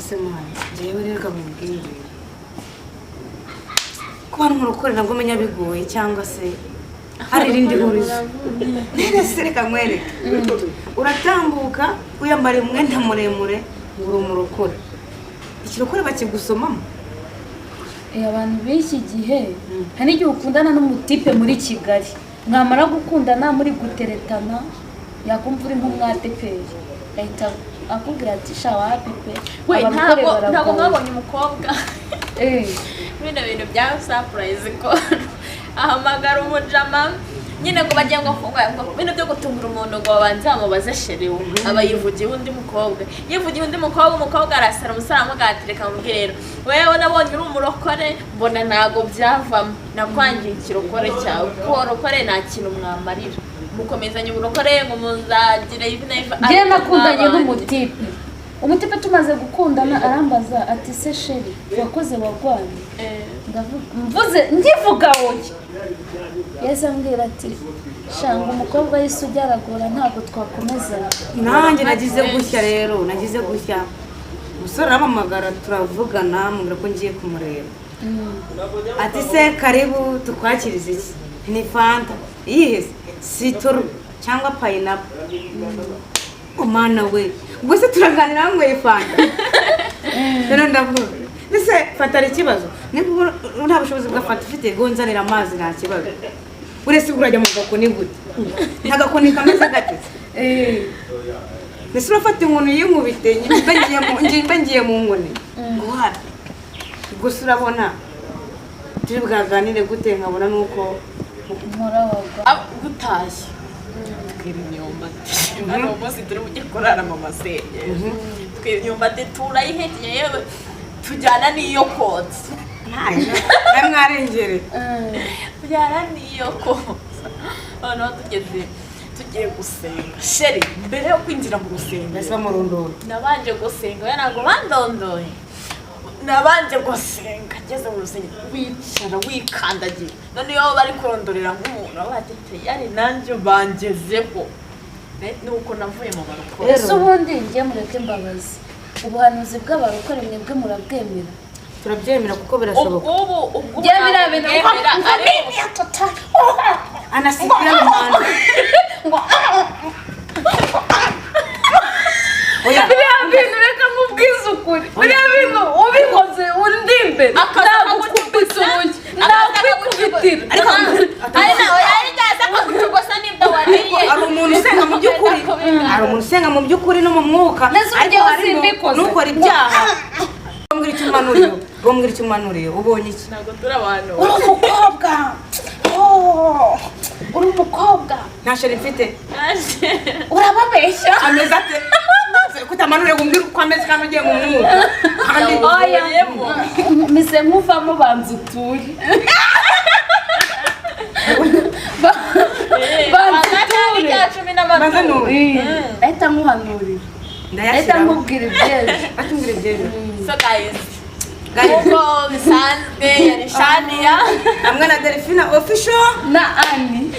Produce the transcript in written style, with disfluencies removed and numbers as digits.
ese mwana jewe rero kamubwire ko bari mu rukore nabwo menya bigoye cyangwa se hari irindi hurizo nese reka mwereke uratambuka uyambara umwenda muremure nguru mu rukore ikirokore bakigusomamo abantu b'iki gihe hari igihe ukundana n'umutipe muri Kigali mwamara gukundana muri guteretana yakumva uri nk'umwadeperi ahita akubwira ati sha wapipe we ntabwo mwabonye umukobwa bino bintu bya surprise ko ahamagara umujama nyine ngo bagiye ngo bino byo gutungura umuntu ngo babanze bamubaze sherewe aba yivugiye undi mukobwa umukobwa arasara umusara amugatereka mu bwirero wewe nabonye uri umurokore mbona nago byavamo nakwangiye ikirokore cyawe ko rokore nta kintu mwamarira mukomezanye uburokore ngo muzagira ivi na ivi je nakundanye n'umutipe umutipe tumaze gukundana arambaza ati se sheri wakoze wagwanye mvuze ndivuga woye yesa mbwira ati shanga umukobwa yise ujaragora ntabwo twakomeza nanjye nagize gushya rero nagize gushya musore aramamagara turavugana mbwira ko ngiye kumureba ati se karibu tukwakiriza iki ni fanta yihese sitoro cyangwa pineapple umana we gusa turaganira hamwe fanta rero ndavuga nese fatara ikibazo niba nta bushobozi bwa fanta ufite gonzanira amazi nta kibazo uretse urajya mu gakoni gute ntagakoni kameze gate nese urafata inkoni y'inkubite ngiye mu nkoni guhara gusa urabona turi bwaganire gute nkabona nuko nkora wagwa gutashye twira imyumbati hano umunsi turi bujye kurara mu masenge twira imyumbati turayihekeye yewe tujyana n'iyo kotsa mwarengere tujyana n'iyo kotsa noneho tugiye gusenga sheri mbere yo kwinjira mu gusenga ese bamurondora nabanje gusenga we ntabwo bandondoye nabanje gusenga ngeze mu rusengero wicara wikandagira none iyo bari kurondorera nk'umuntu abatete yari nanjye bangezeho nuko navuye mu barokore ese ubundi ngiye mureke mbabazi ubuhanuzi bw'abarokore mwebwe murabwemera turabyemera kuko birashoboka ubwo ngiye birabintu anasikira n'amanda oya biriya bintu reka mubwize ukuri biriya bintu ubikoze undi imbere nakukubita urugi nakwikubitira hari umuntu usenga mu by'ukuri no mu mwuka ariko harimo nukora ibyaha gombwira icyo umanuriye ubonye iki ntabwo turi abantu uri umukobwa nta sheri mfite urababeshya ameze ate kutamanure gumbwira uko ameze kandi ugiye mu mwuka kandi mise nkuvamo banza uture banza nure ahita nkuhanurira ahita nkubwira ibyejo so guys uko bisanzwe yari Shania hamwe na Delphine official na Ani